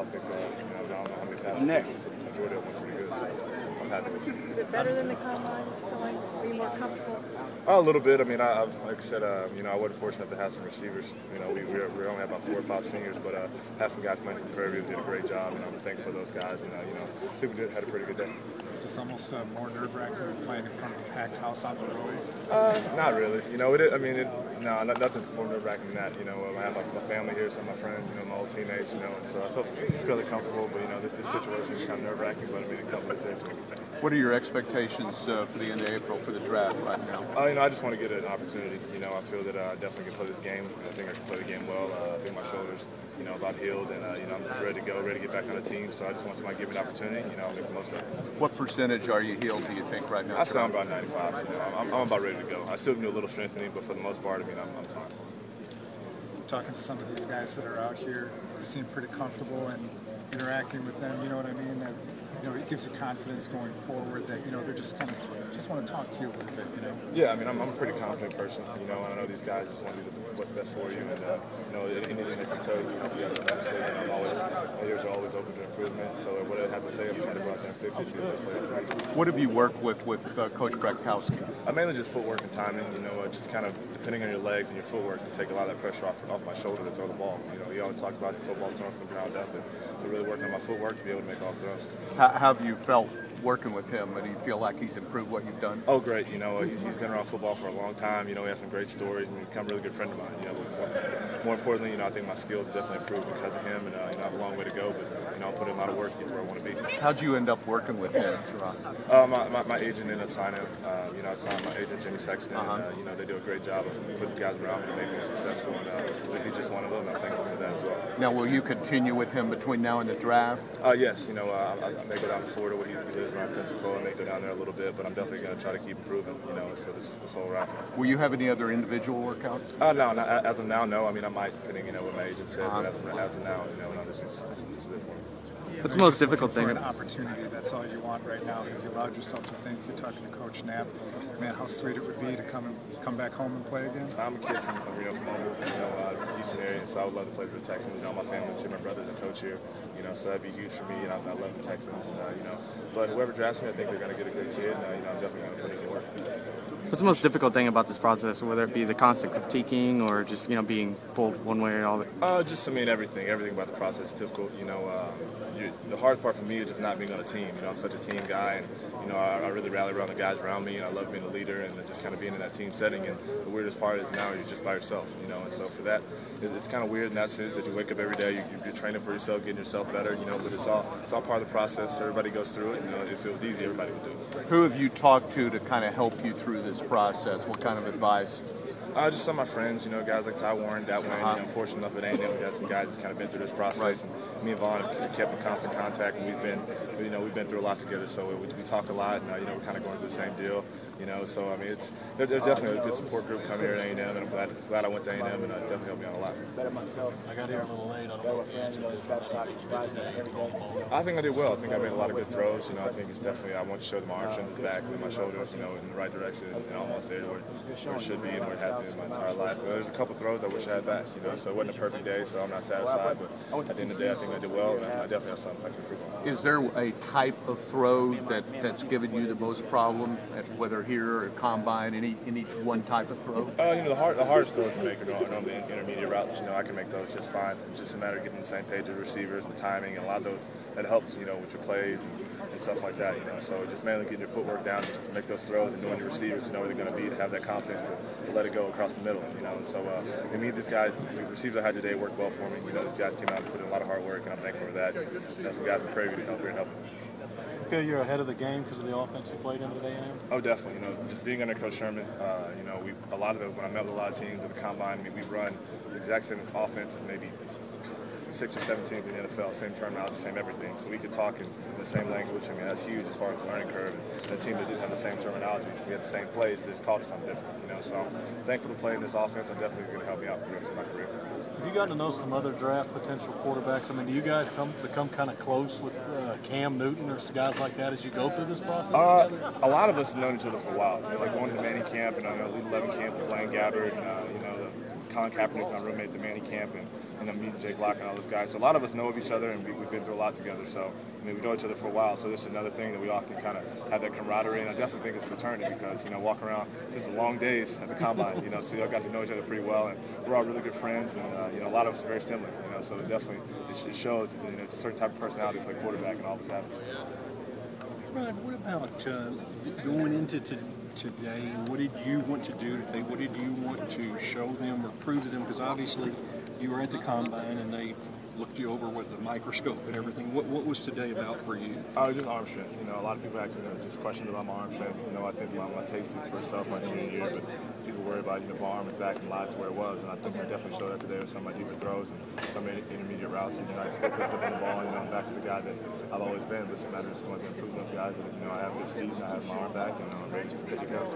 I think I don't know how many passes. The majority of them were pretty good, so I'm happy with it. Is it better than the combine? Are you more comfortable? A little bit. I mean, like I said, I wasn't fortunate to have some receivers. We only had about 4 or 5 seniors, but had some guys playing from the Prairie who did a great job, and I'm thankful for those guys. And people had a pretty good day. Is this almost more nerve-wracking playing in front of a packed house on the road? Not really. Nothing's more nerve-wracking than that. I have my family here, some of my friends, my old teammates, and so I felt fairly comfortable. But this situation is kind of nerve-wracking, but I mean, a couple of days. What are your expectations for the end of April for the draft right now? I just want to get an opportunity. I feel that I definitely can play this game. I think I can play the game well. I think my shoulders, about healed, and I'm just ready to go, ready to get back on the team. So I just want somebody to give me an opportunity. I'll make the most of it. What percentage are you healed, do you think, right now? I say I'm about 95. I'm about ready to go. I still do a little strengthening, but for the most part, I'm fine. Talking to some of these guys that are out here, you seem pretty comfortable and interacting with them. You know what I mean? That, it gives you confidence going forward that, they're just kind of just want to talk to you a little bit, Yeah, I mean, I'm a pretty confident person, and I know these guys just want to do what's best for you, and, anything they can tell you, obviously, my ears are always open to improvement, so what I have to say, I'm trying to go out there and fix it. What have you worked with Coach Bratkowski? Mainly just footwork and timing, just kind of depending on your legs and your footwork to take a lot of that pressure off my shoulder to throw the ball. He always talks about the football throwing from the ground up, and to really work on my footwork to be able to make all throws. How have you felt working with him? Do you feel like he's improved what you've done? Oh, great. He's been around football for a long time. He has some great stories, and he's become a really good friend of mine. More importantly, I think my skills have definitely improved because of him, and I have a long way to go, but I'll put in a lot of work to get to where I want to be. How'd you end up working with him, Jerrod? My agent ended up signing him. I signed my agent, Jimmy Sexton, and they do a great job of putting guys around me to make me successful, and he's just one of them, and I'm thankful for that as well. Now, will you continue with him between now and the draft? Yes. I may go down to Florida where he lives around Pensacola. I may go down there a little bit, but I'm definitely going to try to keep improving, for this whole route. Will you have any other individual workouts? No, not, as of now, no. I mean, I might, depending, what my agent said, but as of now, this is it for me. What's the most difficult thing? For an opportunity, that's all you want right now. Have you allowed yourself to think? You're talking to Coach Knapp. Man, how sweet it would be to come back home and play again. I'm a kid from Houston area, and so I would love to play for the Texans. My family's here, my brother's a coach here, so that'd be huge for me, and I love the Texans. But whoever drafts me, I think they're going to get a good kid, and I'm definitely going to put it to work. What's the most difficult thing about this process, whether it be the constant critiquing or just being pulled one way or all that? Everything about the process is difficult. The hard part for me is just not being on a team. I'm such a team guy, and I really rally around the guys around me, and I love being a leader and just kind of being in that team setting. And the weirdest part is now you're just by yourself, and so for that, it's kind of weird in that sense that you wake up every day, you're training for yourself, getting yourself better, but it's all part of the process. Everybody goes through it. If it was easy, everybody would do it. Who have you talked to kind of help you through this process? What kind of advice? Just some of my friends, guys like Ty Warren, Dat Wayne. Fortunate enough at A&M, we got some guys that kind of been through this process. Right. And me and Vaughn have kept in constant contact, and we've been through a lot together. So we talk a lot, and we're kind of going through the same deal. So I mean, there's definitely a good support group coming here at A&M, and I'm glad I went to A&M, and it definitely helped me out a lot. I got here a little late. I don't know if you answered this. I think I did well. I think I made a lot of good throws. I think it's definitely, I want to show that my arm strength is back, and my shoulders, in the right direction, and almost there where it should be and where it has been my entire life. But there's a couple throws I wish I had back, so it wasn't a perfect day, so I'm not satisfied. But at the end of the day, I think I did well, and I definitely have something I can improve on. Is there a type of throw that's given you the most problem, whether here or combine, any one type of throw? The hardest throws to make are normally intermediate routes. I can make those just fine. It's just a matter of getting the same page of receivers and timing, and a lot of those, that helps, with your plays and stuff like that, So just mainly getting your footwork down just to make those throws and knowing your receivers to know where they're going to be, to have that confidence to let it go across the middle, And so, I mean, the receivers I had today worked well for me. These guys came out and put in a lot of hard work, and I'm thankful for that. Some guys from Prairie to help here and help. You feel you're ahead of the game because of the offense you played into today, A&M? Oh, definitely. Just being under Coach Sherman, a lot of it, when I met with a lot of teams at the combine, we run the exact same offense as maybe 6 or 7 teams in the NFL, same terminology, same everything. So we could talk in the same language. I mean, that's huge as far as the learning curve. And the team that didn't have the same terminology, we had the same plays, they just called it something different. So I'm thankful to play in this offense. I'm definitely going to help me out for the rest of my career. Have you gotten to know some other draft potential quarterbacks? I mean, do you guys become kind of close with Cam Newton or guys like that as you go through this process? A lot of us have known each other for a while. Like going to the Manning camp and Elite 11 camp with Blaine Gabbert, and Colin Kaepernick, my roommate, the Manny Camp, and me and Jake Locke and all those guys. So a lot of us know of each other, and we've been through a lot together. So I mean, we know each other for a while. So this is another thing that we all can kind of have that camaraderie. And I definitely think it's fraternity because walking around just long days at the combine. So y'all got to know each other pretty well, and we're all really good friends, and a lot of us are very similar. So it definitely it shows. It's a certain type of personality to play quarterback, and all of us have it. Rod, what about going into today? What did you want to do today? What did you want to show them or prove to them? Because obviously you were at the combine and they looked you over with a microscope and everything. What was today about for you? Just arm strength. A lot of people actually just questioned about my arm strength. I think my tape speaks for itself my junior year, but people worry about my arm is back and lied to where it was, and I think I definitely showed that today with some of my deeper throws and some intermediate routes. And I still put stuff on the ball. I'm back to the guy that I've always been. But it's not just going to improve those guys. That I have good feet and I have my arm back and I'm ready to go.